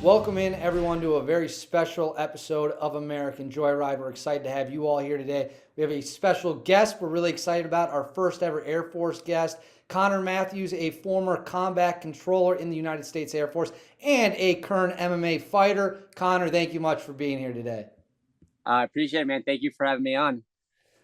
Welcome in everyone to a very special episode of American Joyride. We're excited to have you all here today. We have a special guest we're really excited about, our first ever Air Force guest, Connor Matthews, a former combat controller in the United States Air Force and a current MMA fighter. Connor, thank you much for being here today. I appreciate it, man. Thank you for having me on.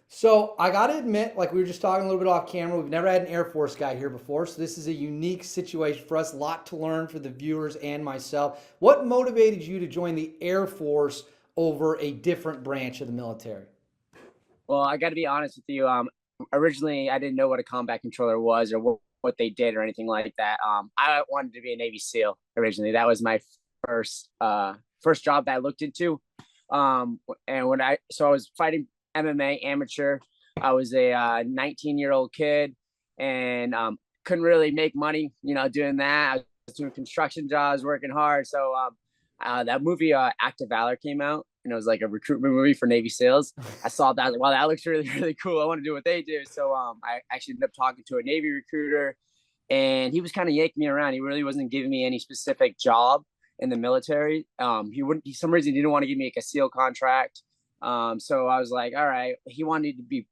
So I got to admit, like we were just talking a little bit off camera, we've never had an Air Force guy here before, so this is a unique situation for us. A lot to learn for the viewers and myself. What motivated you to join the Air Force over a different branch of the military? Well, I got to be honest with you. Originally, I didn't know what a combat controller was or what they did or anything like that. I wanted to be a Navy SEAL originally. That was my first job that I looked into. And I was fighting MMA amateur. I was a 19-year-old kid and couldn't really make money, doing that. I was doing construction jobs, working hard. So that movie Act of Valor came out, and it was like a recruitment movie for Navy SEALs. I saw that, I was like, wow, that looks really, really cool. I want to do what they do. So I actually ended up talking to a Navy recruiter, and he was kind of yanking me around. He really wasn't giving me any specific job in the military. For some reason, he didn't want to give me like a SEAL contract. So I was like, all right, he wanted to be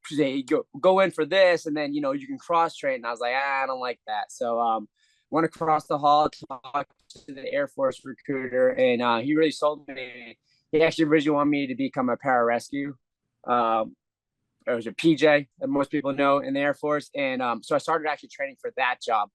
go in for this, and then you can cross train. And I was like, I don't like that. So went across the hall, talked to the Air Force recruiter, and he really sold me. He actually originally wanted me to become a pararescue. It was a PJ that most people know in the Air Force, and so I started actually training for that job.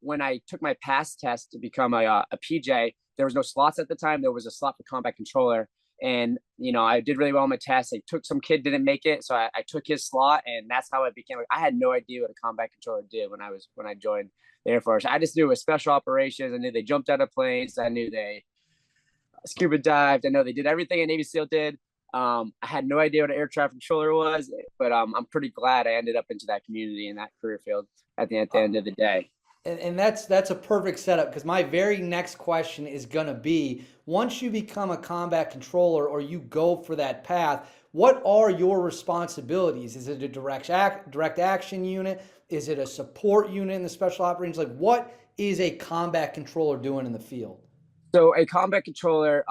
When I took my pass test to become a PJ, there was no slots at the time. There was a slot for combat controller, and I did really well on my test. I took some kid didn't make it, so I took his slot, and that's how it became. I had no idea what a combat controller did when I joined the Air Force. I just knew it was special operations. I knew they jumped out of planes. I knew they scuba dived. I know they did everything a Navy SEAL did. I had no idea what an air traffic controller was, but I'm pretty glad I ended up into that community and that career field at the end of the day. And that's a perfect setup because my very next question is gonna be: once you become a combat controller or you go for that path, what are your responsibilities? Is it a direct action unit? Is it a support unit in the special operations? Like, what is a combat controller doing in the field? So a combat controller,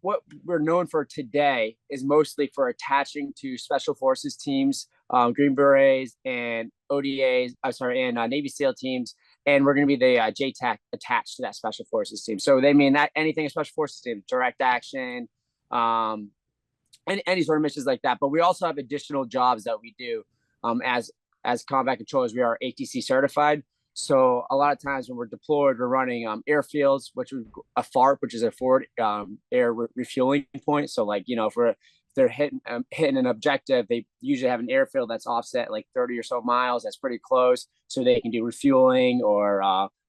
what we're known for today is mostly for attaching to special forces teams, Green Berets and ODAs, and Navy SEAL teams, and we're going to be the JTAC attached to that special forces team. So they mean that anything a special forces team, direct action, um, any sort of missions like that. But we also have additional jobs that we do as combat controllers. We are ATC certified. So a lot of times when we're deployed, we're running airfields, which is a FARP, which is a forward air refueling point. So like, if they're hitting an objective, they usually have an airfield that's offset like 30 or so miles. That's pretty close. So they can do refueling or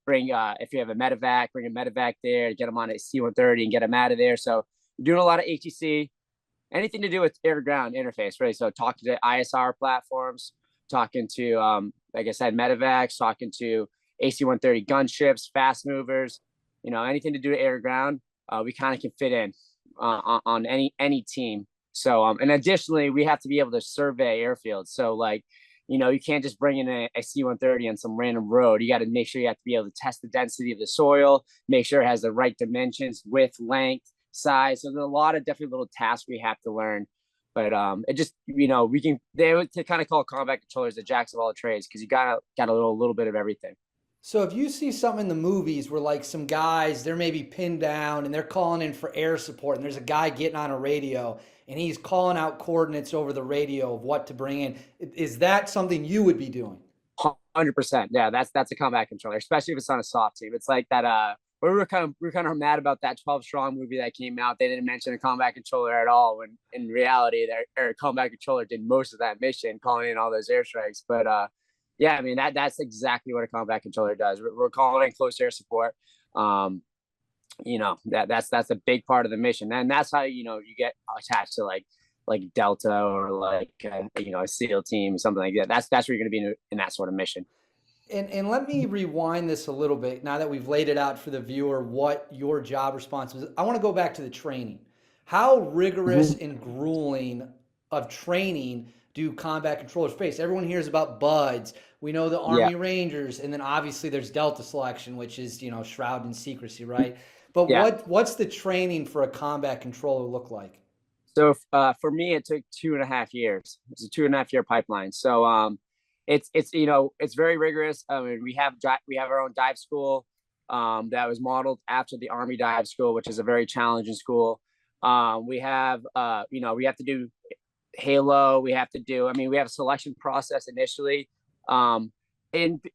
if you have a medevac, bring a medevac there, get them on a C-130 and get them out of there. So you're doing a lot of ATC, anything to do with air to ground interface, really. So talking to ISR platforms, talking to, like I said, medevacs, talking to AC-130 gunships, fast movers, anything to do with air to ground, we kind of can fit in on any team. So, and additionally, we have to be able to survey airfields. So like, you can't just bring in a C-130 on some random road. You got to make sure you have to be able to test the density of the soil, make sure it has the right dimensions, width, length, size. So there's a lot of definitely little tasks we have to learn. But it just, they would kind of call combat controllers the jacks of all trades because you got a little bit of everything. So if you see something in the movies where like some guys, they're maybe pinned down and they're calling in for air support and there's a guy getting on a radio and he's calling out coordinates over the radio of what to bring in, is that something you would be doing? 100%. Yeah, that's a combat controller, especially if it's on a soft team. It's like that. We were kind of mad about that 12 Strong movie that came out. They didn't mention a combat controller at all. When in reality, their combat controller did most of that mission, calling in all those airstrikes. But yeah, I mean that's exactly what a combat controller does. We're calling in close air support. That's a big part of the mission, and that's how you get attached to like Delta or like a SEAL team, something like that. That's where you're going to be in that sort of mission. And let me rewind this a little bit now that we've laid it out for the viewer what your job responsibility is. I want to go back to the training. How rigorous Mm-hmm. and grueling of training do combat controllers face? Everyone hears about buds. We know the Yeah. Army Rangers, and then obviously there's Delta selection, which is shrouded in secrecy, right? But Yeah. what's the training for a combat controller look like? So for me, it took 2.5 years. It's a 2.5 year pipeline. So it's it's very rigorous. I mean, we have our own dive school that was modeled after the Army dive school, which is a very challenging school. We have we have to do Halo. We have to do. I mean, we have a selection process initially, and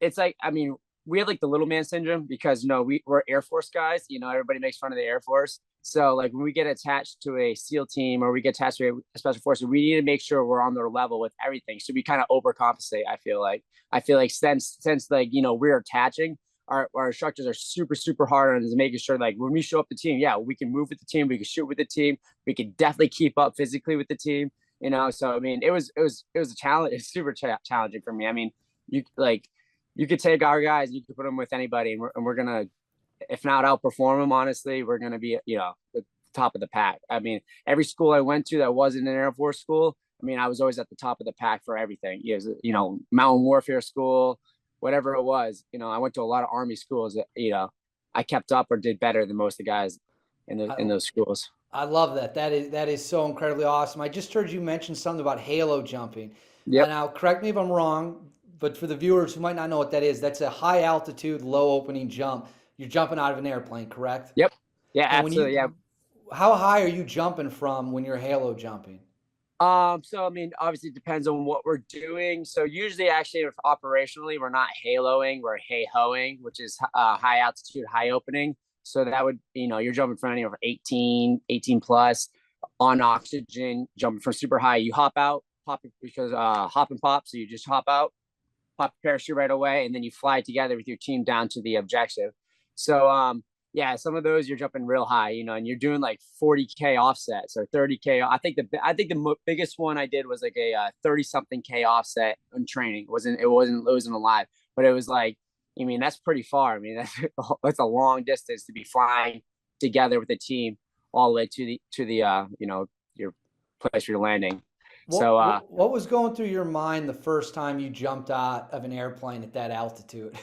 it's like, I mean, we have like the little man syndrome because we're Air Force guys. Everybody makes fun of the Air Force. So like when we get attached to a SEAL team or we get attached to a special forces, we need to make sure we're on their level with everything. So we kind of overcompensate. I feel like since like we're attaching. Our instructors are super, super hard on making sure like when we show up the team, yeah, we can move with the team, we can shoot with the team, we can definitely keep up physically with the team. So I mean, it was a challenge. It's super challenging for me. I mean, you could take our guys, you could put them with anybody, and we're gonna, if not outperform them. Honestly, we're gonna be the top of the pack. I mean, every school I went to that wasn't an Air Force school, I mean, I was always at the top of the pack for everything. Mountain warfare school, whatever it was. I went to a lot of Army schools that I kept up or did better than most of the guys in those schools. I love that. That is so incredibly awesome. I just heard you mention something about halo jumping. Yep. Now, correct me if I'm wrong, but for the viewers who might not know what that is, that's a high altitude, low opening jump. You're jumping out of an airplane, correct? Yep. Yeah, And when absolutely. Yeah. how high are you jumping from when you're halo jumping? So I mean, obviously it depends on what we're doing. So usually, actually, if operationally, we're not haloing, we're hey-hoing, which is high altitude, high opening. So that would, you're jumping from anywhere from 18 plus on oxygen, jumping from super high. You hop out, pop because hop and pop. So you just hop out, pop the parachute right away, and then you fly together with your team down to the objective. So yeah, some of those you're jumping real high, and you're doing like 40K offsets or 30K. I think the biggest one I did was like a 30 something K offset in training. It wasn't alive, but it was like, I mean, that's pretty far. I mean, that's a long distance to be flying together with the team all the way to the your place where you're landing. What, So what what was going through your mind the first time you jumped out of an airplane at that altitude?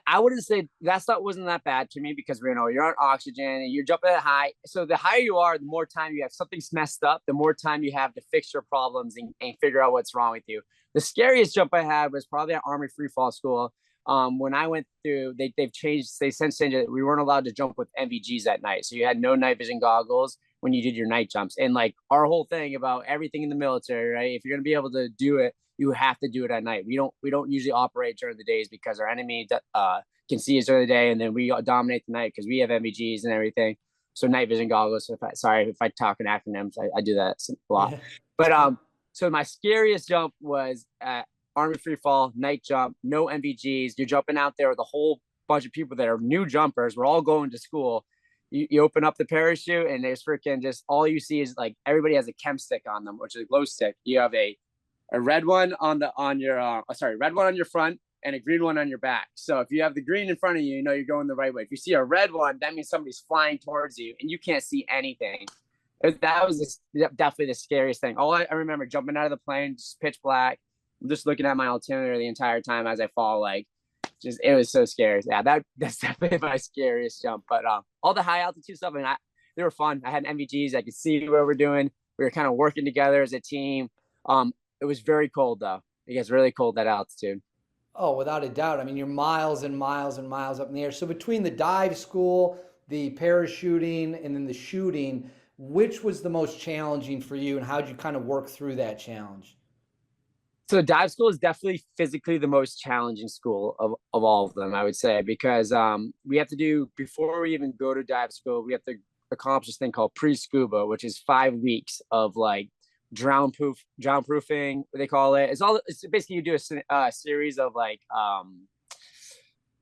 I wouldn't say that stuff wasn't that bad to me because you're on oxygen and you're jumping at high. So the higher you are, the more time you have something's messed up, the more time you have to fix your problems and figure out what's wrong with you. The scariest jump I had was probably at Army Free Fall School. When I went through, they've changed. They since changed it. We weren't allowed to jump with NVGs at night, so you had no night vision goggles when you did your night jumps. And like our whole thing about everything in the military, right? If you're gonna be able to do it, you have to do it at night. We don't usually operate during the days because our enemy can see us during the day, and then we dominate the night because we have NVGs and everything. So night vision goggles. Sorry if I talk in acronyms, I do that a lot. Yeah. But so my scariest jump was at Army Free Fall night jump. No NVGs. You're jumping out there with a whole bunch of people that are new jumpers. We're all going to school. You open up the parachute and there's freaking just all you see is like everybody has a chem stick on them, which is a glow stick. You have a red one red one on your front and a green one on your back. So if you have the green in front of you, you're going the right way. If you see a red one, that means somebody's flying towards you and you can't see anything. That was definitely the scariest thing. All I remember jumping out of the plane, just pitch black. I'm just looking at my altimeter the entire time as I fall. Like, just it was so scary. Yeah, that's definitely my scariest jump. But all the high altitude stuff, I mean, they were fun. I had NVGs. I could see what we're doing. We were kind of working together as a team. It was very cold though. It gets really cold at altitude. Oh, without a doubt. I mean, you're miles and miles and miles up in the air. So between the dive school, the parachuting, and then the shooting, which was the most challenging for you, and how did you kind of work through that challenge? So dive school is definitely physically the most challenging school of all of them, I would say, because we have to do, before we even go to dive school, we have to accomplish this thing called pre-scuba, which is 5 weeks of like drown proofing, they call it. It's basically you do a series of like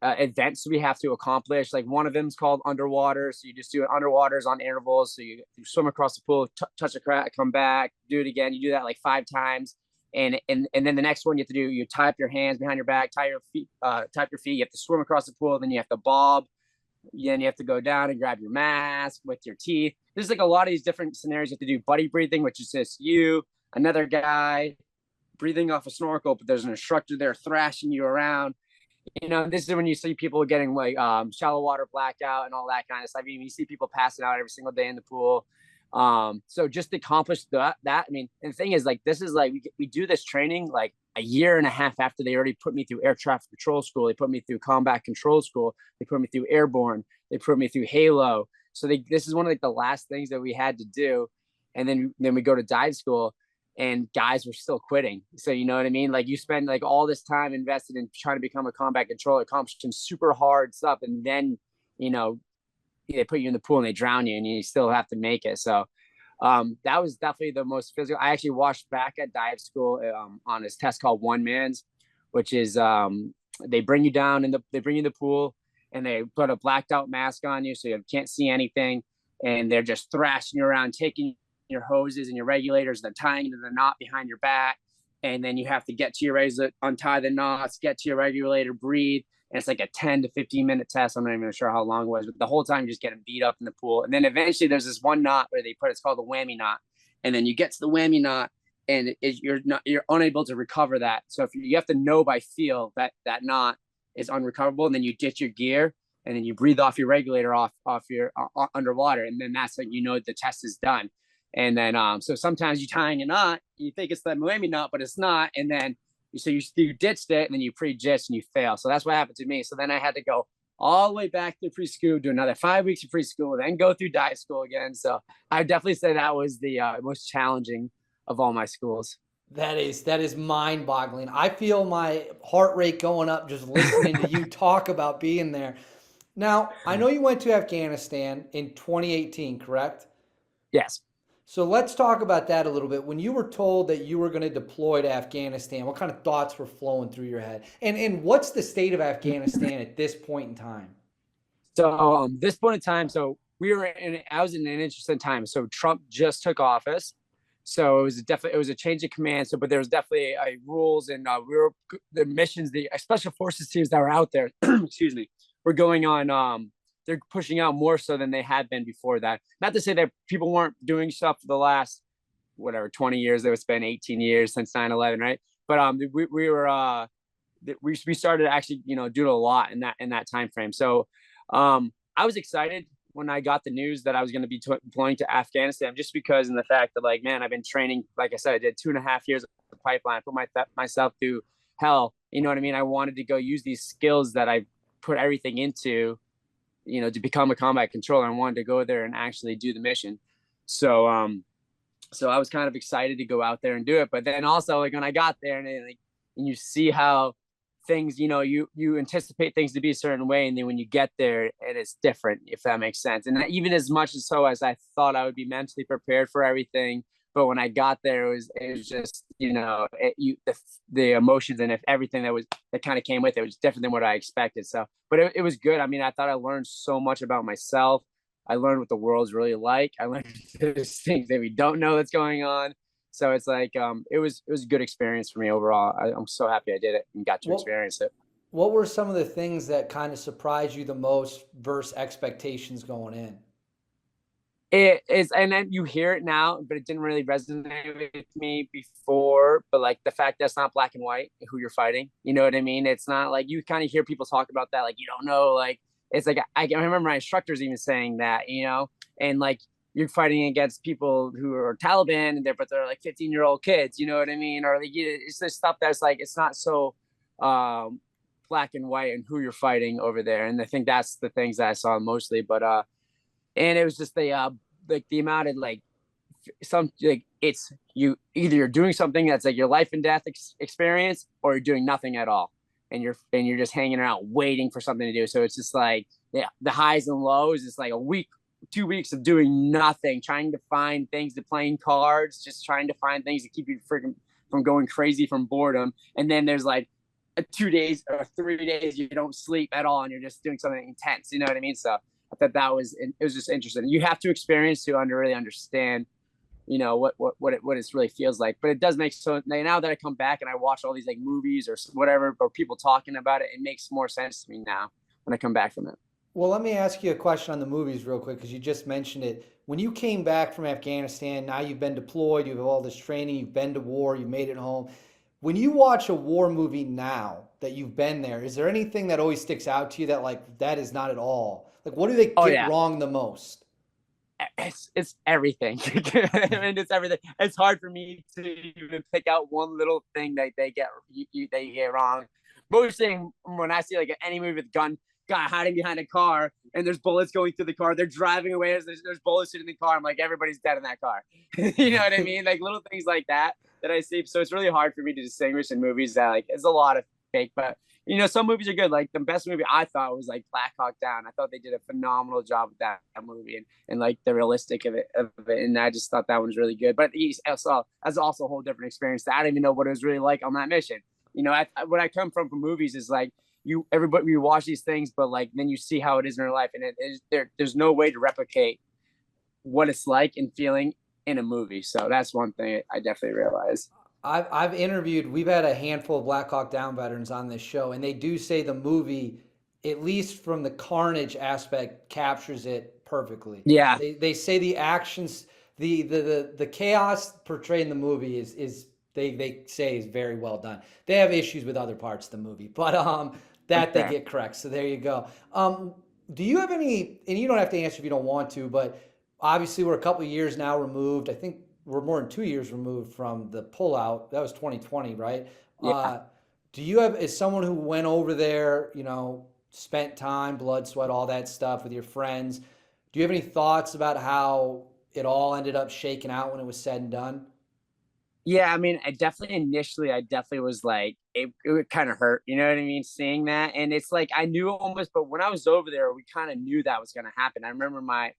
events we have to accomplish. Like one of them is called underwater, so you just do it underwaters on intervals. So you swim across the pool, touch a crack, come back, do it again. You do that like 5 times. And then the next one you have to do, you tie up your hands behind your back, tie your feet. You have to swim across the pool, then you have to bob. Then you have to go down and grab your mask with your teeth. There's like a lot of these different scenarios. You have to do buddy breathing, which is just you, another guy breathing off a snorkel, but there's an instructor there thrashing you around. This is when you see people getting like shallow water blackout and all that kind of stuff. I mean, you see people passing out every single day in the pool. So just to accomplish that, I mean, and the thing is, like, this is like we do this training like a year and a half after they already put me through air traffic control school. They put me through combat control school. They put me through airborne. They put me through Halo. So this is one of like the last things that we had to do, and then we go to dive school, and guys were still quitting. So you know what I mean? Like, you spend like all this time invested in trying to become a combat controller, accomplishing super hard stuff, and then you know they put you in the pool and they drown you, and you still have to make it. So that was definitely the most physical. I actually watched back at dive school on this test called One Man's, which is they bring you down in they bring you in the pool, and they put a blacked out mask on you so you can't see anything, and they're just thrashing you around, taking your hoses and your regulators, they're tying into the knot behind your back, and then you have to get to your razor, untie the knots, get to your regulator, breathe. And it's like a 10 to 15-minute test. I'm not even sure how long it was, but the whole time you're just getting beat up in the pool. And then eventually there's this one knot where it's called the whammy knot. And then you get to the whammy knot, and you're unable to recover that. So if you have to know by feel that that knot is unrecoverable, and then you ditch your gear, and then you breathe off your regulator off your underwater. And then that's like, the test is done. And then, so sometimes you're tying a knot, you think it's the whammy knot, but it's not. And then, so you ditched it, and then you pre-jitched and you fail. So that's what happened to me. So then I had to go all the way back to preschool, do another 5 weeks of preschool, then go through dive school again. So I would definitely say that was the most challenging of all my schools. That is mind-boggling. I feel my heart rate going up just listening to you talk about being there. Now, I know you went to Afghanistan in 2018, correct? Yes. So let's talk about that a little bit. When you were told that you were going to deploy to Afghanistan, what kind of thoughts were flowing through your head? And what's the state of Afghanistan at this point in time? So this point in time, I was in an interesting time. So Trump just took office. So it was a change of command. So, but there was definitely rules, and the missions, the special forces teams that were out there, excuse me, were going on. They're pushing out more so than they had been before that. Not to say that people weren't doing stuff for the last, 20 years. It's been 18 years since 9/11, right? But we started actually, doing a lot in that time frame. So I was excited when I got the news that I was going to be deploying to Afghanistan, just because, in the fact that, like, man, I've been training, like I said, I did 2.5 years of the pipeline, put myself through hell. You know what I mean? I wanted to go use these skills that I put everything into, to become a combat controller. I wanted to go there and actually do the mission. So I was kind of excited to go out there and do it. But then also, like, when I got there, and you see how things, you anticipate things to be a certain way, and then when you get there, and it's different, if that makes sense. And even as much as I thought I would be mentally prepared for everything, but when I got there, it was just, the emotions and everything that kind of came with it was different than what I expected. So, but it was good. I mean, I thought I learned so much about myself. I learned what the world's really like. I learned there's things that we don't know that's going on. So it's like, it was a good experience for me overall. I'm so happy I did it and got to experience it. What were some of the things that kind of surprised you the most versus expectations going in? It is, and then you hear it now, but it didn't really resonate with me before. But like the fact that it's not black and white who you're fighting, you know what I mean? It's not like, you kind of hear people talk about that, like, you don't know, like, it's like I remember my instructors even saying that, and like, you're fighting against people who are Taliban, but they're like 15-year-old kids, you know what I mean? Or like, it's this stuff that's like, it's not so black and white and who you're fighting over there. And I think that's the things that I saw mostly. But and it was just like the amount of like it's you're doing something that's like your life and death experience, or you're doing nothing at all, and you're just hanging around waiting for something to do. So it's just like, yeah, the highs and lows. It's like a week, 2 weeks of doing nothing, trying to find things, to playing cards, just trying to find things to keep you freaking from going crazy from boredom. And then there's like 2 days or 3 days you don't sleep at all, and you're just doing something intense. You know what I mean? So I thought it was just interesting. You have to experience to really understand, what it really feels like. But it does make, so now that I come back and I watch all these like movies or whatever, or people talking about it, it makes more sense to me now when I come back from it. Well, let me ask you a question on the movies real quick, because you just mentioned it. When you came back from Afghanistan, now you've been deployed, you have all this training, you've been to war, you've made it home. When you watch a war movie now that you've been there, is there anything that always sticks out to you that like that is not at all? Like what do they Oh get yeah, wrong the most? it's everything. I mean, it's everything. It's hard for me to even pick out one little thing that they get wrong. Most thing when I see like any movie with guy hiding behind a car and there's bullets going through the car, they're driving away as there's bullets in the car. I'm like, everybody's dead in that car. You know what I mean? Like little things like that I see. So it's really hard for me to distinguish in movies that like it's a lot of fake, but some movies are good. Like the best movie I thought was like Black Hawk Down. I thought they did a phenomenal job with that movie and like the realistic of it. And I just thought that one was really good. But that's also a whole different experience. I didn't even know what it was really like on that mission. What I come from movies is like everybody you watch these things, but like then you see how it is in real life, and there's no way to replicate what it's like and feeling in a movie. So that's one thing I definitely realized. I've interviewed, we've had a handful of Black Hawk Down veterans on this show, and they do say the movie, at least from the carnage aspect, captures it perfectly. Yeah, They say the actions, the chaos portrayed in the movie is they say is very well done. They have issues with other parts of the movie, but that they okay. get correct. So there you go. Do you have any, and you don't have to answer if you don't want to, but obviously we're a couple of years now removed. I think we're more than 2 years removed from the pullout. That was 2020, right? Yeah. Do you have, as someone who went over there, spent time, blood, sweat, all that stuff with your friends, do you have any thoughts about how it all ended up shaking out when it was said and done? Yeah, I mean, I definitely was like, it would kind of hurt, you know what I mean, seeing that. And it's like I knew almost, but when I was over there, we kind of knew that was going to happen. I remember my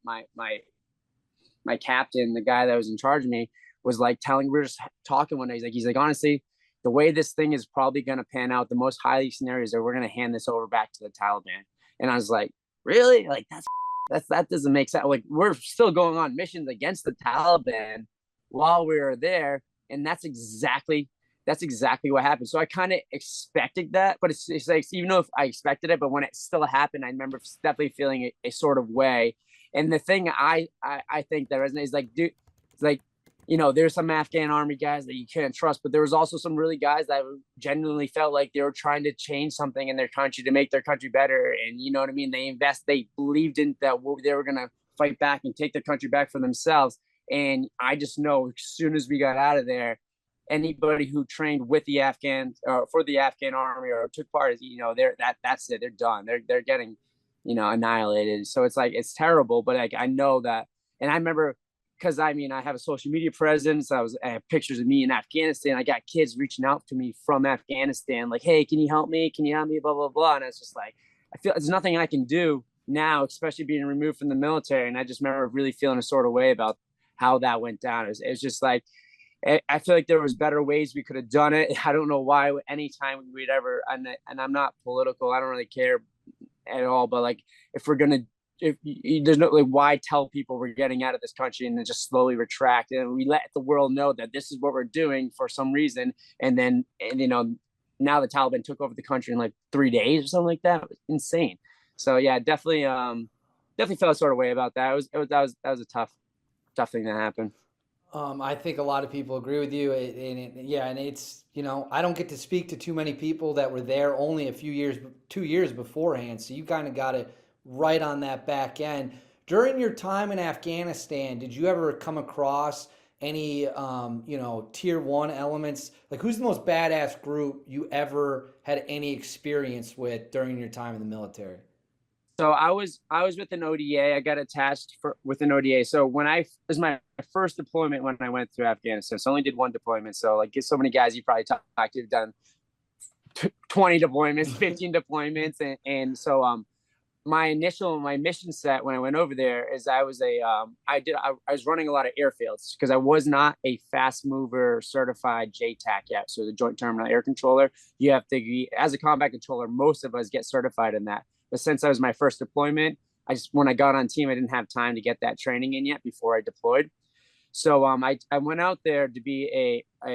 captain, the guy that was in charge of me, was like we were just talking one day. He's like, honestly, the way this thing is probably going to pan out, the most highly scenarios are we're going to hand this over back to the Taliban. And I was like, really? Like that doesn't make sense. Like we're still going on missions against the Taliban while we were there, and that's exactly what happened. So I kind of expected that, but it's like even though if I expected it, but when it still happened, I remember definitely feeling a sort of way. And the thing I think that resonates is like, dude, it's like there's some Afghan army guys that you can't trust, but there was also some really guys that genuinely felt like they were trying to change something in their country to make their country better. And you know what I mean? They believed in that they were gonna fight back and take their country back for themselves. And I just know as soon as we got out of there, anybody who trained with the Afghans or for the Afghan army or took part, that's it. They're done. They're getting, annihilated. So it's like it's terrible, but like I know that, and I remember because I mean I have a social media presence. I have pictures of me in Afghanistan. I got kids reaching out to me from Afghanistan, like, "Hey, can you help me? Can you help me?" Blah blah blah. And it's just like I feel there's nothing I can do now, especially being removed from the military. And I just remember really feeling a sort of way about how that went down. It was just like I feel like there was better ways we could have done it. I don't know why anytime we'd ever, and I'm not political. I don't really care at all. But like, if we're gonna, if there's no like, why tell people we're getting out of this country and then just slowly retract and we let the world know that this is what we're doing for some reason, and then now the Taliban took over the country in like 3 days or something like that. It was insane. So yeah, definitely felt a sort of way about that. That was a tough thing to happen. I think a lot of people agree with you, yeah, and it's I don't get to speak to too many people that were there only a few years, 2 years beforehand. So you kind of got it right on that back end. During your time in Afghanistan, did you ever come across any tier one elements? Like who's the most badass group you ever had any experience with during your time in the military? So I was with an ODA. I got attached with an ODA. So it was my first deployment when I went to Afghanistan. So I only did one deployment. So like so many guys you probably talked to have done 20 deployments, 15 deployments, and so my mission set when I went over there is I was running a lot of airfields because I was not a fast mover certified JTAC yet. So the Joint Terminal Air Controller, you have to be as a combat controller. Most of us get certified in that. But since that was my first deployment, when I got on team, I didn't have time to get that training in yet before I deployed. So I went out there to be a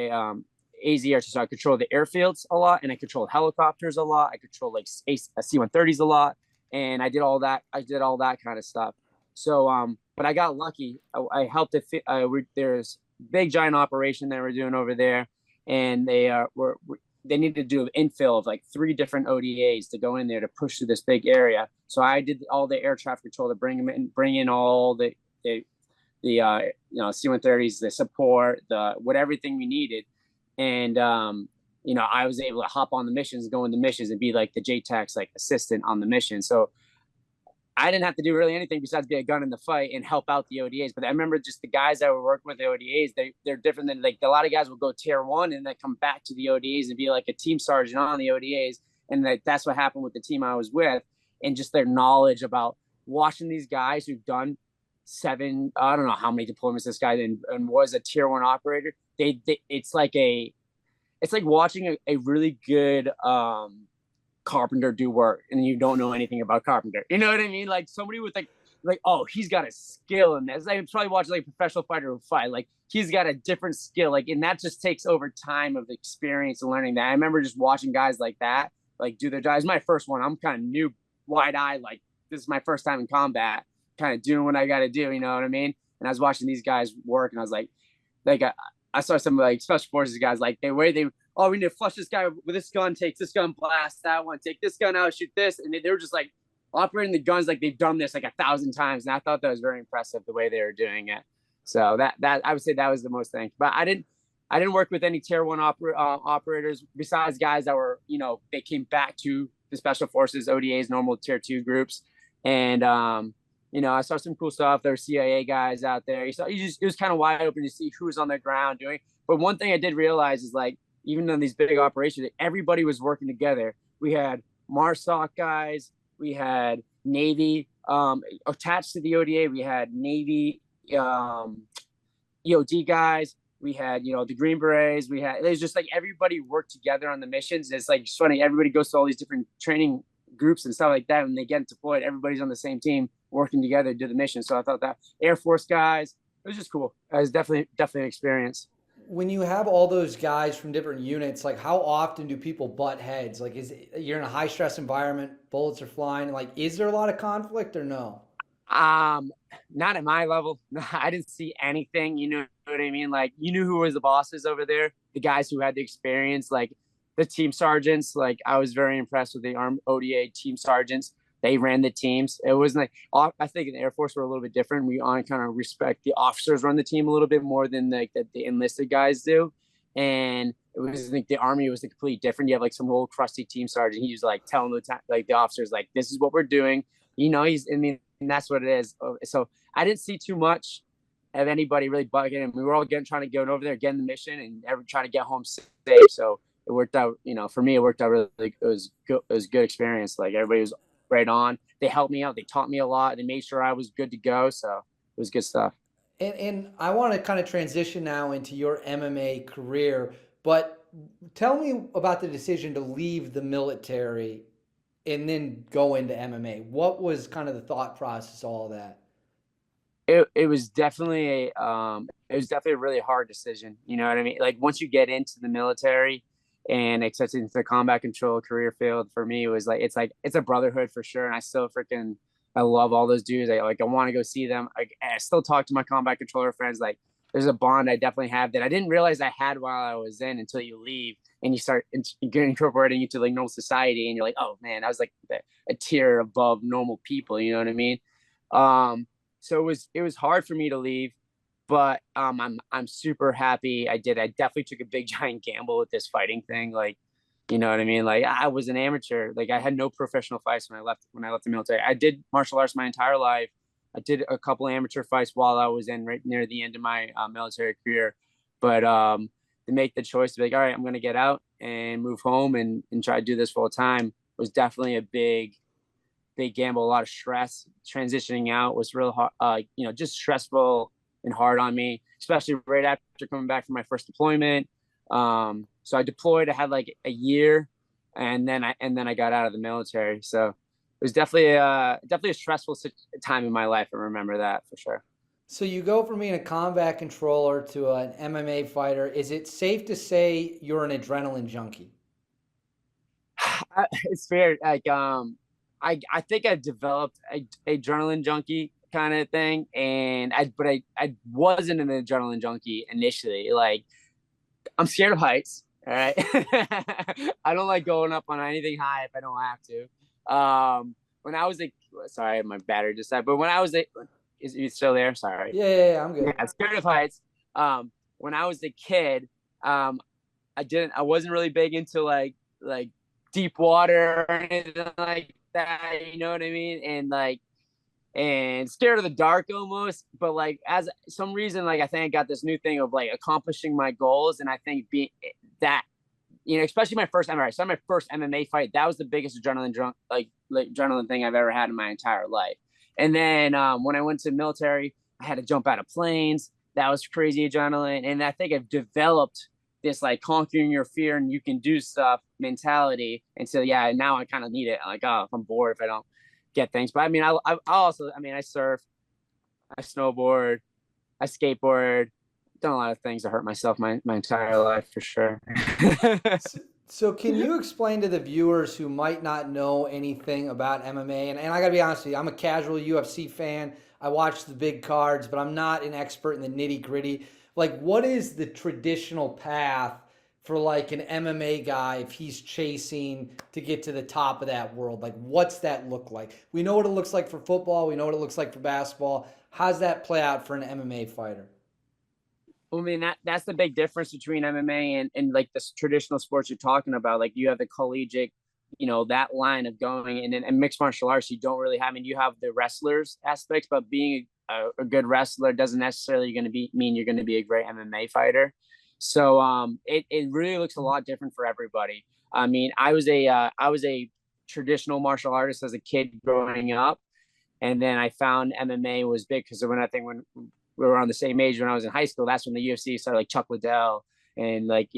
AZR, so I controlled the airfields a lot, and I controlled helicopters a lot. I controlled like C-130s a lot, and I did all that. I did all that kind of stuff. So but I got lucky. I helped there's big giant operation that we're doing over there, and they needed to do an infill of like 3 different ODAs to go in there to push through this big area. So I did all the air traffic control to bring in all the C-130s, the support, everything we needed, and I was able to hop on the missions, go into missions, and be like the JTAC's like assistant on the mission. So I didn't have to do really anything besides be a gun in the fight and help out the ODAs. But I remember just the guys that were working with the ODAs, they're different than like a lot of guys will go tier 1 and then come back to the ODAs and be like a team sergeant on the ODAs. And that's what happened with the team I was with, and just their knowledge about watching these guys who've done 7, I don't know how many deployments this guy did and was a tier 1 operator. It's like watching a really good carpenter do work and you don't know anything about carpenter. You know what I mean? Like somebody with like, oh, he's got a skill in this. I probably watch like a professional fighter fight. Like he's got a different skill. Like, and that just takes over time of experience and learning that. I remember just watching guys like that, like do their job. It's my first one. I'm kind of new, wide eyed. Like this is my first time in combat, kind of doing what I got to do. You know what I mean? And I was watching these guys work, and I was like I saw some like special forces guys, like we need to flush this guy with this gun, take this gun, blast that one, take this gun out, shoot this. And they were just like operating the guns like they've done this like 1,000 times. And I thought that was very impressive the way they were doing it. So that I would say that was the most thing. But I didn't work with any tier 1 operators besides guys that were, they came back to the special forces, ODAs, normal tier 2 groups. And, I saw some cool stuff. There were CIA guys out there. It was kind of wide open to see who was on the ground doing. But one thing I did realize is like, even in these big operations, everybody was working together. We had MARSOC guys, we had Navy attached to the ODA, we had Navy EOD guys, we had the Green Berets, it was just like everybody worked together on the missions. It's like it's funny, everybody goes to all these different training groups and stuff like that. When they get deployed, everybody's on the same team working together to do the mission. So I thought that Air Force guys, it was just cool. It was definitely an experience. When you have all those guys from different units, like how often do people butt heads? Like you're in a high stress environment, bullets are flying, like is there a lot of conflict or no? Not at my level. I didn't see anything, you know what I mean? Like you knew who was the bosses over there, the guys who had the experience, like the team sergeants. Like I was very impressed with the ODA team sergeants. They ran the teams. It wasn't like, I think in the Air Force we're a little bit different. We kind of respect the officers run the team a little bit more than like the enlisted guys do. And it was, I think the Army was completely different. You have like some old crusty team sergeant. He was like telling the officers, like, this is what we're doing. And that's what it is. So I didn't see too much of anybody really bugging him. We were all trying to get over there, getting the mission, and trying to get home safe. So it worked out, for me, it worked out really, it was good. It was a good experience. Like everybody was right on. They helped me out. They taught me a lot. They made sure I was good to go. So it was good stuff. And I want to kind of transition now into your MMA career, but tell me about the decision to leave the military and then go into MMA. What was kind of the thought process, all of that? It was definitely a really hard decision. You know what I mean? Like once you get into the military and accepted into the combat control career field, for me, it was like, it's a brotherhood for sure. And I love all those dudes. I want to go see them. I still talk to my combat controller friends. Like there's a bond I definitely have that I didn't realize I had while I was in, until you leave and you start getting incorporating into like normal society. And you're like, oh man, I was like a tier above normal people. You know what I mean? So it was hard for me to leave, but I'm super happy I did. I definitely took a big giant gamble with this fighting thing. Like, you know what I mean? Like I was an amateur. Like I had no professional fights when I left the military. I did martial arts my entire life. I did a couple of amateur fights while I was in right near the end of my military career. But to make the choice to be like, all right, I'm going to get out and move home and try to do this full time was definitely a big gamble. A lot of stress. Transitioning out was real hard. Just stressful and hard on me, especially right after coming back from my first deployment. So I deployed. I had like a year, and then I got out of the military. So it was definitely a stressful time in my life. I remember that for sure. So you go from being a combat controller to an MMA fighter. Is it safe to say you're an adrenaline junkie? It's fair. Like I think I've developed a adrenaline junkie kind of thing, and I wasn't an adrenaline junkie initially. Like I'm scared of heights. All right. I don't like going up on anything high if I don't have to. When I was a sorry, my battery just died. But when I was a is you still there? Sorry. Yeah, I'm Yeah, good. I'm scared of heights. When I was a kid, I wasn't really big into like deep water or anything like that. You know what I mean? And scared of the dark almost. But like as some reason, like I think I got this new thing of like accomplishing my goals, and I think being that especially my first MMA. So my first MMA fight, that was the biggest like adrenaline thing I've ever had in my entire life. And then when I went to the military, I had to jump out of planes. That was crazy adrenaline, and I think I've developed this like conquering your fear and you can do stuff mentality. And so yeah, now I kind of need it. Like, oh, if I'm bored, if I don't get things. But I mean, I also, I mean, I surf, I snowboard, I skateboard, done a lot of things to hurt myself my entire life for sure. So can you explain to the viewers who might not know anything about MMA? And I got to be honest with you, I'm a casual UFC fan. I watch the big cards, but I'm not an expert in the nitty gritty. Like, what is the traditional path for like an MMA guy if he's chasing to get to the top of that world? Like, what's that look like? We know what it looks like for football. We know what it looks like for basketball. How's that play out for an MMA fighter? Well, I mean that's the big difference between MMA and like the traditional sports you're talking about. Like you have the collegiate, that line of going, and then and mixed martial arts you don't really have. I mean, you have the wrestlers aspects, but being a good wrestler doesn't necessarily mean you're going to be a great MMA fighter. So it really looks a lot different for everybody. I mean, I was a traditional martial artist as a kid growing up, and then I found MMA was big because when we were on the same age when I was in high school, that's when the UFC started, like Chuck Liddell and like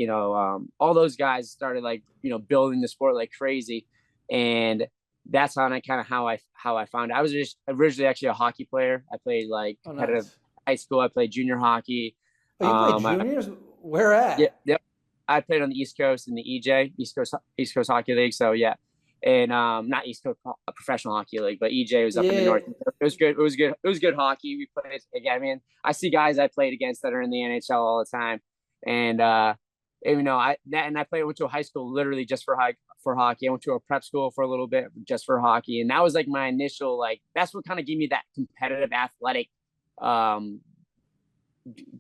all those guys started like building the sport like crazy, and that's how I found it. I was just originally actually a hockey player. I played like Oh, competitive nice. high school. I played junior hockey. Oh, you play I, juniors? Where yeah, at? yep. I played on the East Coast in the EJ, East Coast Hockey League. So yeah, and not East Coast Professional Hockey League, but EJ was up in the Yeah. north. It was good. It was good. It was good hockey. We played again. I mean, I see guys I played against that are in the NHL all the time, and I went to a high school literally just for hockey. I went to a prep school for a little bit just for hockey, and that was like my initial like that's what kind of gave me that competitive athletic um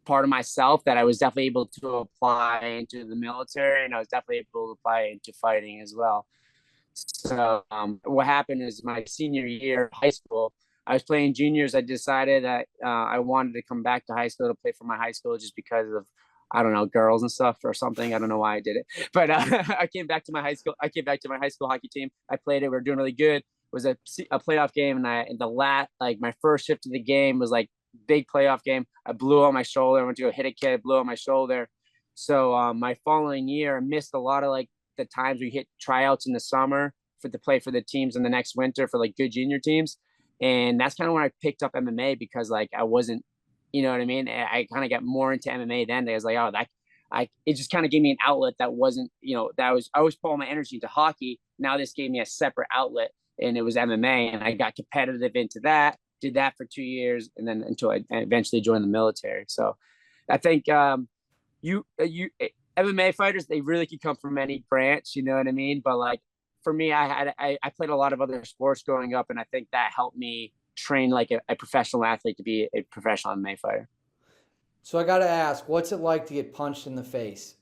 part of myself that I was definitely able to apply into the military, and I was definitely able to apply into fighting as well. So what happened is my senior year of high school, I was playing juniors. I decided that I wanted to come back to high school to play for my high school just because of I don't know girls and stuff or something. I don't know why I did it, but I came back to my high school. I came back to my high school hockey team. I played it. We were doing really good. It was a playoff game, and like my first shift of the game was like big playoff game. I blew on my shoulder. I went to go hit a kid. Blew on my shoulder. So my following year, I missed a lot of like the times we hit tryouts in the summer to play for the teams in the next winter for like good junior teams. And that's kind of when I picked up MMA because like I wasn't, you know what I mean? I kind of got more into MMA then. I was like, oh, it just kind of gave me an outlet that wasn't, I was pulling my energy into hockey. Now this gave me a separate outlet, and it was MMA, and I got competitive into that, did that for 2 years, and then until I eventually joined the military. So I think you MMA fighters, they really could come from any branch, you know what I mean? But like for me, I played a lot of other sports growing up, and I think that helped me train like a professional athlete to be a professional MMA fighter. So I got to ask, what's it like to get punched in the face?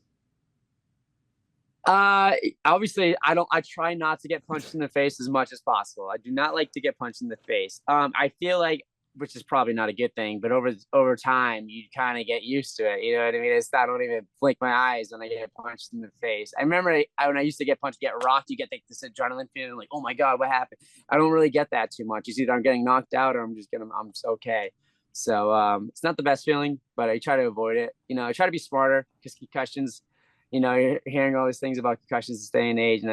Uh, Obviously, I try not to get punched in the face as much as possible. I do not like to get punched in the face. I feel like, which is probably not a good thing, but over time, you kind of get used to it. You know what I mean? I don't even blink my eyes when I get punched in the face. I remember when I used to get punched, get rocked, you get like this adrenaline feeling, like, oh my god, what happened? I don't really get that too much. It's either I'm getting knocked out or I'm just okay. So it's not the best feeling, but I try to avoid it. I try to be smarter because concussions, you're hearing all these things about concussions this day and age, and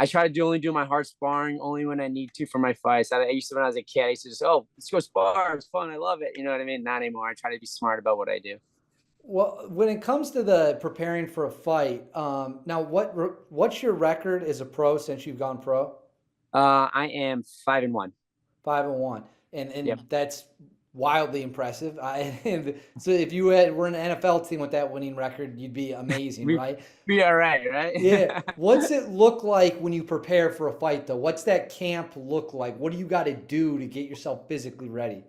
I try to only do my hard sparring only when I need to for my fights. I used to, when I was a kid, I used to just, oh, let's go spar. It's fun. I love it. You know what I mean? Not anymore. I try to be smart about what I do. Well, when it comes to the preparing for a fight, now what's your record as a pro since you've gone pro? I am 5-1. 5-1, and Yep. that's wildly impressive. And so if you had were an NFL team with that winning record, you'd be amazing, We right? be all right, Yeah. right? What's it look like when you prepare for a fight, though? What's that camp look like? What do you got to do to get yourself physically ready?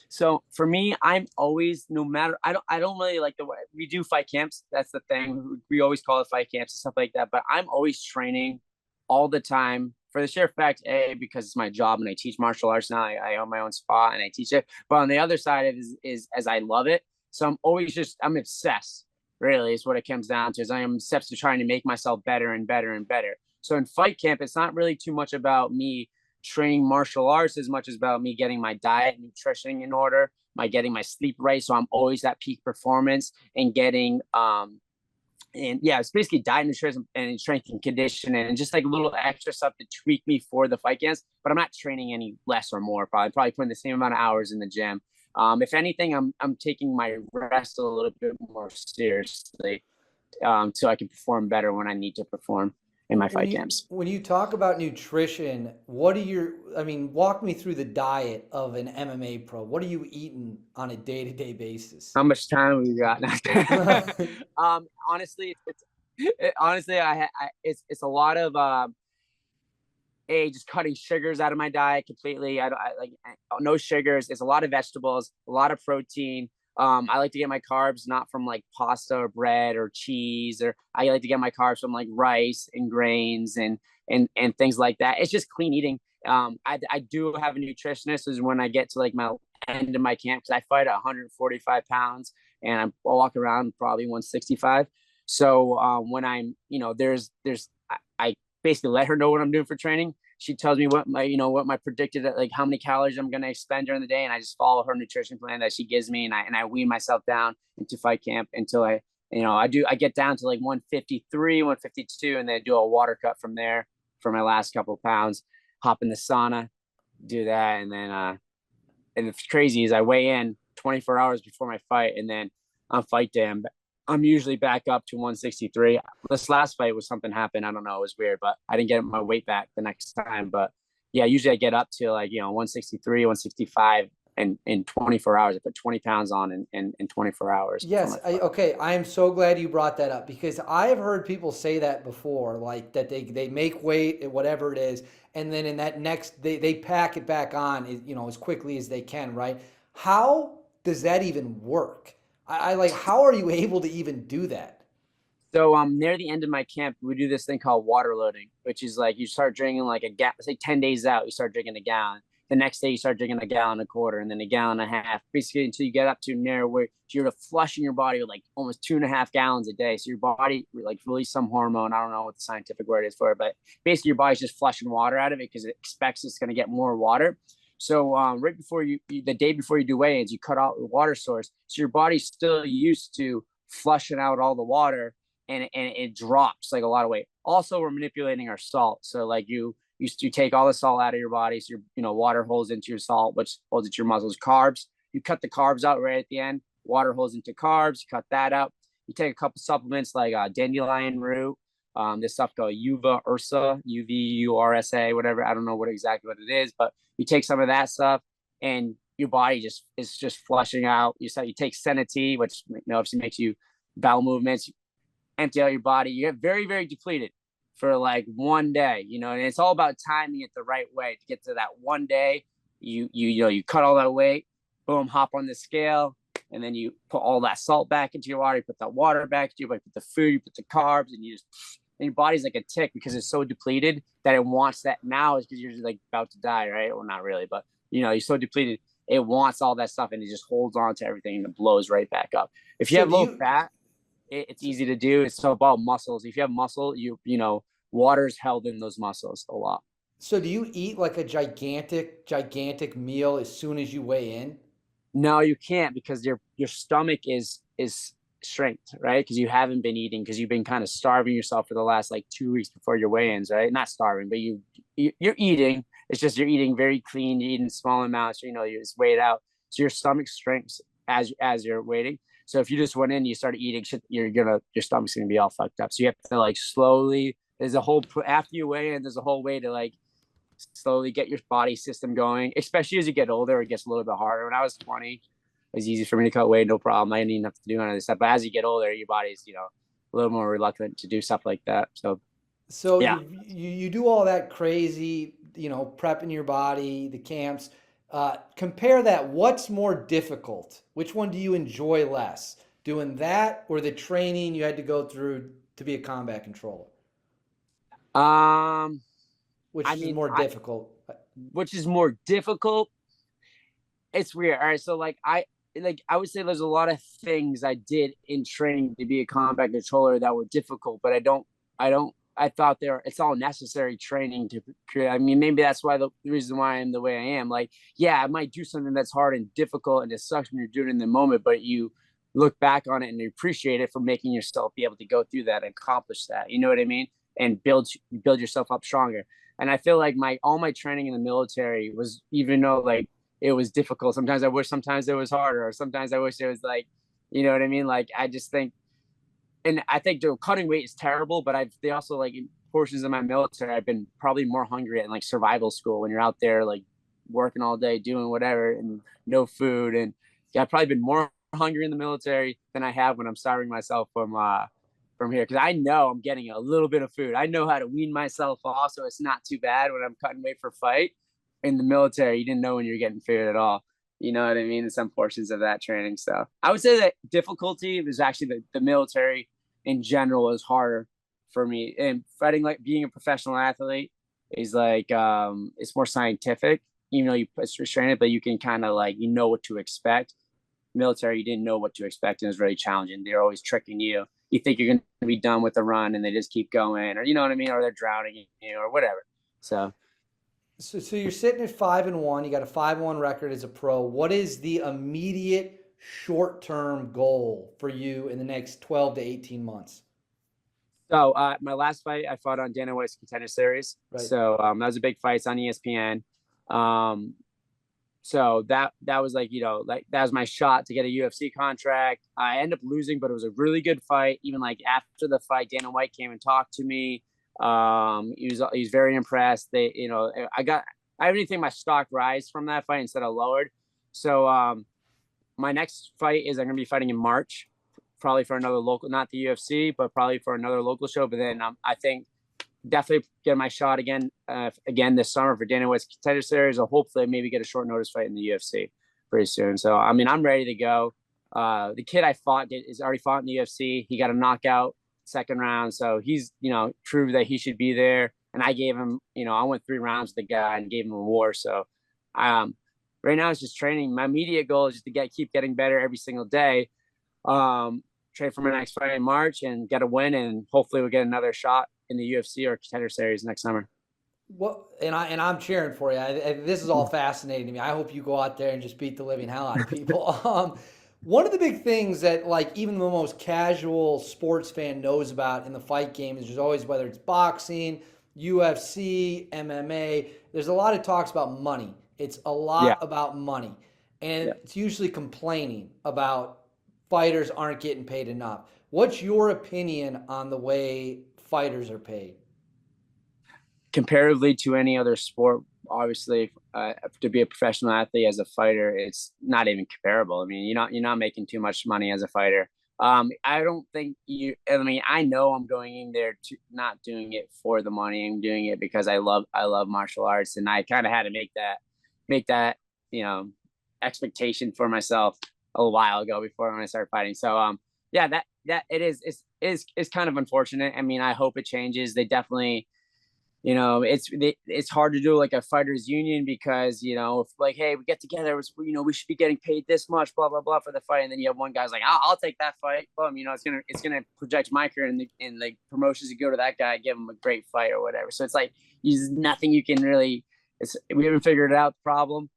So for me, I'm always, no matter, I don't really like the way we do fight camps. That's the thing. We always call it fight camps and stuff like that. But I'm always training all the time for the sheer fact, because it's my job and I teach martial arts now. I own my own spot and I teach it. But on the other side of it is as I love it. So I'm always I'm obsessed, really, is what it comes down to. Is I am obsessed to trying to make myself better and better and better. So in fight camp, it's not really too much about me training martial arts as much as about me getting my diet and nutrition in order, my getting my sleep right. So I'm always at peak performance and getting and yeah, it's basically diet, nutrition, and strength and conditioning, and just like a little extra stuff to tweak me for the fight camps. But I'm not training any less or more. Probably putting the same amount of hours in the gym. If anything, I'm taking my rest a little bit more seriously, so I can perform better when I need to perform in my When fight you camps. when you talk about nutrition, what are your I mean, walk me through the diet of an MMA pro. What are you eating on a day-to-day basis? How much time we got now? Honestly, honestly, it's a lot of just cutting sugars out of my diet completely. No sugars. It's a lot of vegetables, a lot of protein. I like to get my carbs not from like pasta or bread or cheese, or I like to get my carbs from like rice and grains and things like that. It's just clean eating. I do have a nutritionist is when I get to like my end of my camp, because I fight at 145 pounds and I walk around probably 165. So when I'm, I basically let her know what I'm doing for training. She tells me what my predicted, like how many calories I'm going to expend during the day. And I just follow her nutrition plan that she gives me. And I wean myself down into fight camp until I get down to like 153, 152, and then do a water cut from there for my last couple of pounds, hop in the sauna, do that. And then, and it's crazy is I weigh in 24 hours before my fight. And then on fight day, I'm usually back up to 163. This last fight was something happened. I don't know. It was weird, but I didn't get my weight back the next time. But yeah, usually I get up to like, 163, 165 in 24 hours. I put 20 pounds on in 24 hours before Yes, my fight. okay. I am so glad you brought that up because I have heard people say that before, like that they make weight, whatever it is, and then in that next they pack it back on, as quickly as they can, right? How does that even work? I like how are you able to even do that? So near the end of my camp, we do this thing called water loading, which is like you start drinking like a gallon, say 10 days out, you start drinking a gallon. The next day you start drinking a gallon and a quarter, and then a gallon and a half, basically until you get up to near where you're flushing your body with like almost 2.5 gallons a day. So your body like release some hormone. I don't know what the scientific word is for it, but basically your body's just flushing water out of it because it expects it's going to get more water. So right before the day before you do weigh-ins, you cut out the water source. So your body's still used to flushing out all the water, and it drops like a lot of weight. Also, we're manipulating our salt. So like you take all the salt out of your body, so your water holds into your salt, which holds into your muscles. Carbs, you cut the carbs out right at the end. Water holds into carbs. You cut that out. You take a couple supplements like dandelion root. This stuff called UVURSA, whatever. I don't know exactly what it is, but you take some of that stuff, and your body is just flushing out. You take Senate, which obviously makes you bowel movements, empty out your body. You get very, very depleted for like one day, and it's all about timing it the right way to get to that one day. You cut all that weight, boom, hop on the scale, and then you put all that salt back into your water, you put that water back into your body, put the food, you put the carbs, and your body's like a tick because it's so depleted that it wants that now is because you're like about to die, right? Well, not really, but you're so depleted, it wants all that stuff and it just holds on to everything and it blows right back up. If you So have do low you fat, it's easy to do. It's so about muscles. If you have muscle, water's held in those muscles a lot. so do you eat like a gigantic meal as soon as you weigh in? No, you can't because your stomach is strength, right? Because you haven't been eating because you've been kind of starving yourself for the last like 2 weeks before your weigh-ins, right? Not starving, but you're eating. It's just you're eating very clean. You're eating small amounts. You just weigh it out. So your stomach strengths as you're waiting. So if you just went in, you started eating shit, your stomach's gonna be all fucked up. So you have to like slowly. There's a whole after you weigh in. There's a whole way to like slowly get your body system going, especially as you get older. It gets a little bit harder. When I was 20, it was easy for me to cut weight, no problem. I didn't even have to do any of this stuff. But as you get older, your body's, a little more reluctant to do stuff like that. So, So yeah. you do all that crazy, prepping your body, the camps. Compare that. What's more difficult? Which one do you enjoy less? Doing that or the training you had to go through to be a combat controller? Um, I Which is mean, more difficult? which is more difficult? It's weird. All right, so I would say there's a lot of things I did in training to be a combat controller that were difficult, but I thought it's all necessary training to create. I mean, maybe that's why the reason why I'm the way I am. Like, yeah, I might do something that's hard and difficult and it sucks when you're doing it in the moment, but you look back on it and you appreciate it for making yourself be able to go through that and accomplish that. You know what I mean? And build yourself up stronger. And I feel like all my training in the military was, even though like it was difficult. Sometimes it was harder, or sometimes I wish it was like, you know what I mean? Like, I just think, and I think cutting weight is terrible, but they also like in portions of my military, I've been probably more hungry in like survival school when you're out there like working all day, doing whatever and no food. And yeah, I've probably been more hungry in the military than I have when I'm starving myself from here. Cause I know I'm getting a little bit of food. I know how to wean myself off. So it's not too bad when I'm cutting weight for fight. In the military, you didn't know when you're getting food at all. You know what I mean? In some portions of that training. So I would say that difficulty was actually the military in general is harder for me. And fighting, like being a professional athlete, is like it's more scientific. You know, you restrain it, but you can kind of like what to expect. Military, you didn't know what to expect, and it was really challenging. They're always tricking you. You think you're going to be done with the run, and they just keep going, or you know what I mean, or they're drowning you, or whatever. So So you're sitting at 5-1. You got a 5-1 record as a pro. What is the immediate short-term goal for you in the next 12 to 18 months? So my last fight, I fought on Dana White's Contender Series. Right. So that was a big fight. It's on ESPN. Um, so that was like like that was my shot to get a UFC contract. I ended up losing, but it was a really good fight. Even like after the fight, Dana White came and talked to me. He was very impressed. I really think my stock rise from that fight instead of lowered. So my next fight is I'm gonna be fighting in March, probably for another local, not the UFC, but probably for another local show. But then I think definitely get my shot again this summer for Dana White's Contender Series, or hopefully maybe get a short notice fight in the UFC pretty soon. So I mean, I'm ready to go. The kid I fought is already fought in the UFC. He got a knockout second round, so he's proved that he should be there. And I gave him, I went 3 rounds with the guy and gave him a war. So right now it's just training. My immediate goal is just to keep getting better every single day. Train for my next fight in March and get a win, and hopefully we'll get another shot in the UFC or Contender Series next summer. Well, I'm cheering for you. This is all fascinating to me. I hope you go out there and just beat the living hell out of people. One of the big things that like even the most casual sports fan knows about in the fight game is there's always, whether it's boxing, UFC, MMA, there's a lot of talks about money. It's a Yeah. lot about money. And Yeah. it's usually complaining about fighters aren't getting paid enough. What's your opinion on the way fighters are paid? Comparatively to any other sport, obviously, to be a professional athlete as a fighter, it's not even comparable. I mean, you're not making too much money as a fighter. I don't think you. I mean, I know I'm going in there to not doing it for the money. I'm doing it because I love martial arts, and I kind of had to make that you know expectation for myself a while ago before when I started fighting. So yeah, that it is kind of unfortunate. I mean, I hope it changes. They definitely it's hard to do like a fighters union because if like, hey, we get together, we should be getting paid this much, blah blah blah for the fight, and then you have one guy's like, I'll take that fight. Boom, it's gonna project my career, and like promotions, you go to that guy, give him a great fight or whatever. So it's like there's nothing you can really. We haven't figured out the problem.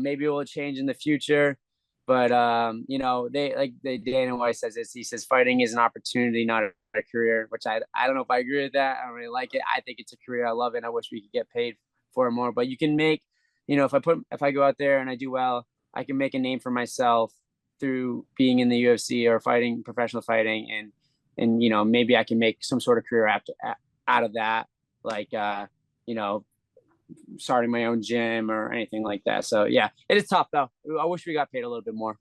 Maybe it will change in the future. But they like Dana White says this. He says fighting is an opportunity, not a career. Which I don't know if I agree with that. I don't really like it. I think it's a career. I love it. And I wish we could get paid for it more. But you can make, if I go out there and I do well, I can make a name for myself through being in the UFC or fighting professional fighting, and maybe I can make some sort of career out of that. Like starting my own gym or anything like that. So yeah, it is tough though. I wish we got paid a little bit more.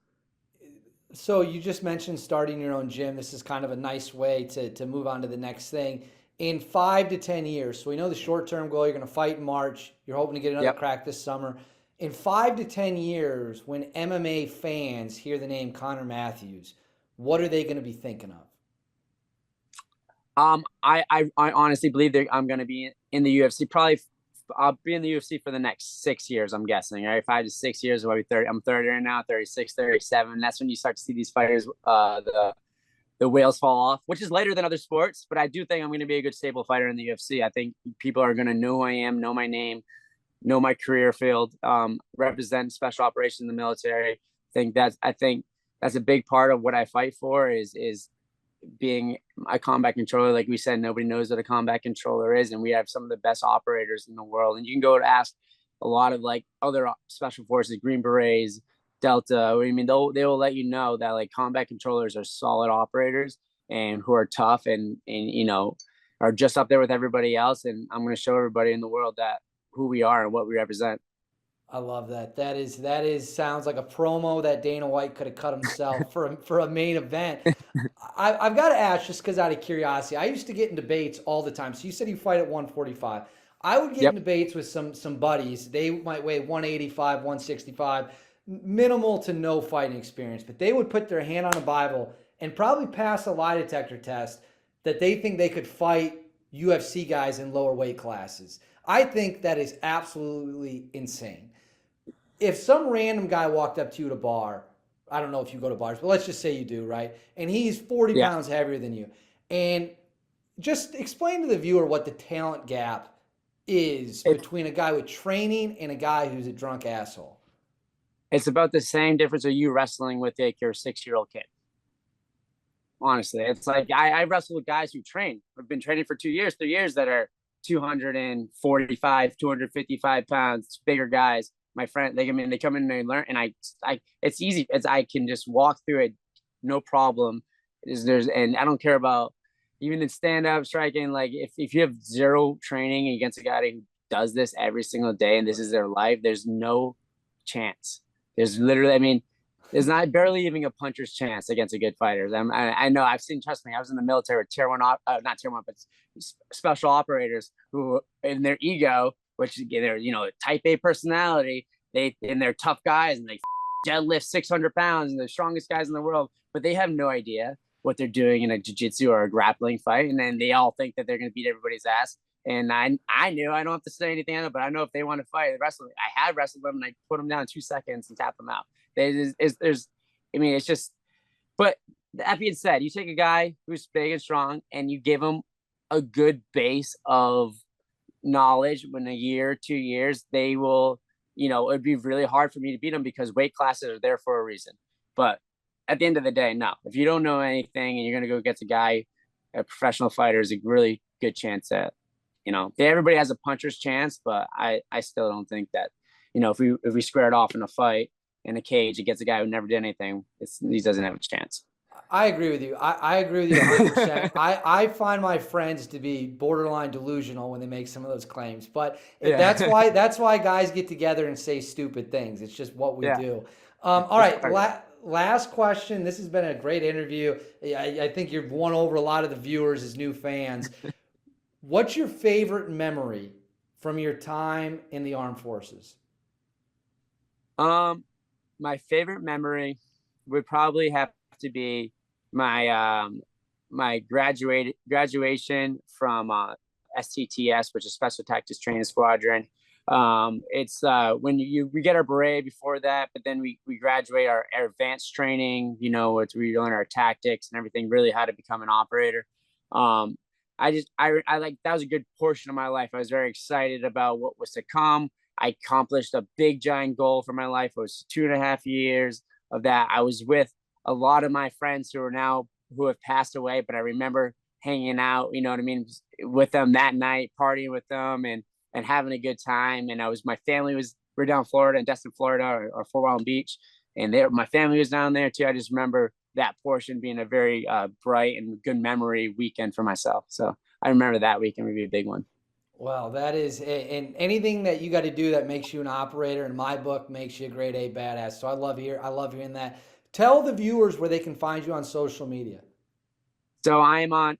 So you just mentioned starting your own gym. This is kind of a nice way to move on to the next thing. In 5 to 10 years, so we know the short term goal, you're going to fight in March. You're hoping to get another Yep. crack this summer. In 5 to 10 years, when MMA fans hear the name Connor Matthews, what are they going to be thinking of? I honestly believe that I'm going to be in the UFC. Probably, I'll be in the UFC for the next 6 years. I'm guessing, right? 5 to 6 years. I'll be 30. I'm 30 right now. 36, 37. That's when you start to see these fighters, the wheels fall off, which is later than other sports. But I do think I'm going to be a good stable fighter in the UFC. I think people are going to know who I am, know my name, know my career field, represent special operations in the military. I think that's a big part of what I fight for is being a combat controller. Like we said, nobody knows what a combat controller is, and we have some of the best operators in the world. And you can go to ask a lot of like other special forces, Green Berets, Delta. I mean, they will let you know that like combat controllers are solid operators and who are tough and are just up there with everybody else. And I'm going to show everybody in the world that who we are and what we represent. I love that. That is sounds like a promo that Dana White could have cut himself for a main event. I've got to ask, just because out of curiosity, I used to get in debates all the time. So you said you fight at 145. I would get in Yep. debates with some buddies. They might weigh 185, 165, minimal to no fighting experience, but they would put their hand on a Bible and probably pass a lie detector test that they think they could fight UFC guys in lower weight classes. I think that is absolutely insane. If some random guy walked up to you at a bar, I don't know if you go to bars, but let's just say you do, right? And he's 40 Yeah. pounds heavier than you. And just explain to the viewer what the talent gap is It's between a guy with training and a guy who's a drunk asshole. it's about the same difference of you wrestling with like your 6-year-old kid. Honestly, it's like I wrestle with guys who train. I've been training for 2 years, 3 years that are 245, 255 pounds, bigger guys. My friend, they come in and they learn, and it's easy. I can just walk through it, no problem. And I don't care about even in stand up striking. Like if you have zero training against a guy who does this every single day and this is their life, there's no chance. There's literally, I mean, there's not barely even a puncher's chance against a good fighter. I know I've seen, trust me, I was in the military with tier one, not tier one, but special operators who, in their ego, which they're, type A personality, and they're tough guys and they deadlift 600 pounds and they're the strongest guys in the world, but they have no idea what they're doing in a jiu-jitsu or a grappling fight. And then they all think that they're going to beat everybody's ass. And I knew I don't have to say anything on it, but I know if they want to fight, wrestle. I had wrestled them and I put them down in 2 seconds and tap them out. I mean, it's just, but that being said, you take a guy who's big and strong and you give him a good base of knowledge. When a year, 2 years, they will, it'd be really hard for me to beat them because weight classes are there for a reason. But at the end of the day, no, if you don't know anything and you're going to go get the guy, a professional fighter is a really good chance at, everybody has a puncher's chance, but I still don't think that, if we square it off in a fight in a cage against a guy who never did anything, he doesn't have a chance. I agree with you. I agree with you 100%. I find my friends to be borderline delusional when they make some of those claims, but Yeah. that's why guys get together and say stupid things. It's just what we Yeah. do. All right, last question. This has been a great interview. I think you've won over a lot of the viewers as new fans. What's your favorite memory from your time in the armed forces? My favorite memory would probably have to be my my graduation from STTS, which is Special Tactics Training Squadron. It's when we get our beret before that, but then we graduate our advanced training. It's we learn our tactics and everything, really how to become an operator. I like that was a good portion of my life. I was very excited about what was to come. I accomplished a big giant goal for my life. It was 2.5 years of that. I was with a lot of my friends who have passed away, but I remember hanging out, with them that night, partying with them and having a good time. And my family we're down in Florida, in Destin, Florida, or Fort Walton Beach. And my family was down there too. I just remember that portion being a very bright and good memory weekend for myself. So I remember that weekend would be a big one. Well, that is, and anything that you got to do that makes you an operator in my book makes you a grade A badass. So I love hearing that. Tell the viewers where they can find you on social media. So I'm on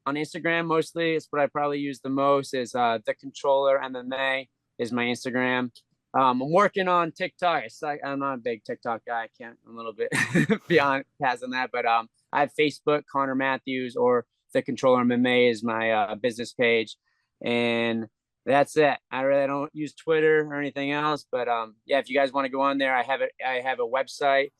Instagram mostly. It's what I probably use the most is the controller MMA is my Instagram. I'm working on TikTok. I'm not a big TikTok guy. I can't. I'm a little bit beyond past on that, but I have Facebook, Connor Matthews, or the controller MMA is my business page, and that's it. I really don't use Twitter or anything else, but yeah, if you guys want to go on there, I have it. I have a website,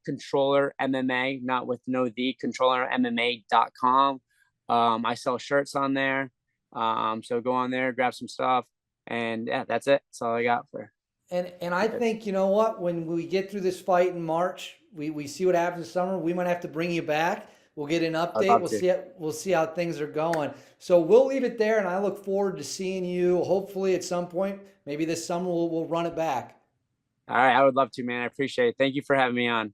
controller MMA, not with no the controller MMA.com. I sell shirts on there. So go on there, grab some stuff, and yeah, that's it. That's all I got for. And I think, you know what, when we get through this fight in March, we see what happens this summer. We might have to bring you back. We'll get an I'd update. love to. We'll see how things are going. So we'll leave it there, and I look forward to seeing you. Hopefully, at some point, maybe this summer, we'll run it back. All right, I would love to, man. I appreciate it. Thank you for having me on.